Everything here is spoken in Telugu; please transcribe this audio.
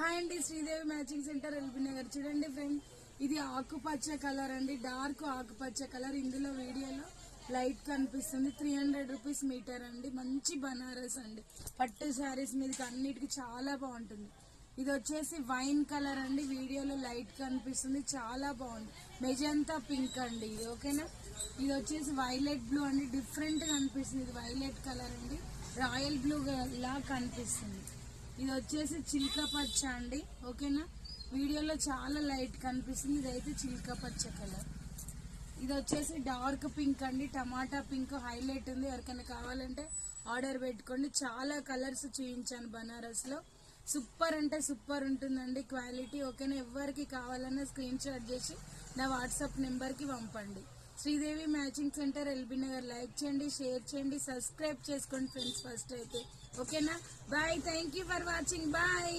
హాయ్ అండి, శ్రీదేవి మ్యాచింగ్ సెంటర్ ఎల్బీ నగర్. చూడండి ఫ్రెండ్, ఇది ఆకుపచ్చ కలర్ అండి, డార్క్ ఆకుపచ్చ కలర్. ఇందులో వీడియోలో లైట్ కనిపిస్తుంది. 300 రూపీస్ మీటర్ అండి. మంచి బనారస్ అండి, పట్టు శారీస్ మీదకి అన్నిటికి చాలా బాగుంటుంది. ఇది వచ్చేసి వైన్ కలర్ అండి, వీడియోలో లైట్ కనిపిస్తుంది, చాలా బాగుంది. మెజంతా పింక్ అండి ఇది, ఓకేనా. ఇది వచ్చేసి వైలెట్ బ్లూ అండి, డిఫరెంట్ గా అనిపిస్తుంది. ఇది వైలెట్ కలర్ అండి, రాయల్ బ్లూ లా కనిపిస్తుంది. ఇది వచ్చేసి చిల్క పచ్చ అండి, ఓకేనా. వీడియోలో చాలా లైట్ కనిపిస్తుంది, ఇదైతే చిల్క పచ్చ కలర్. ఇది వచ్చేసి డార్క్ పింక్ అండి, టమాటా పింక్ హైలైట్ ఉంది. ఎవరికైనా కావాలంటే ఆర్డర్ పెట్టుకోండి. చాలా కలర్స్ చూపించాను బనారస్ లో. సూపర్ అంటే సూపర్ ఉంటుందండి క్వాలిటీ, ఓకేనా. ఎవరికి కావాలన్నా స్క్రీన్ షాట్ చేసి నా వాట్సాప్ నెంబర్ కి పంపండి. Sridevi matching centre LB Nagar. Like చేయండి, షేర్ చేయండి, సబ్స్క్రైబ్ చేసుకోండి ఫ్రెండ్స్ ఫస్ట్ అయితే, ఓకేనా. Bye, thank you for watching, bye.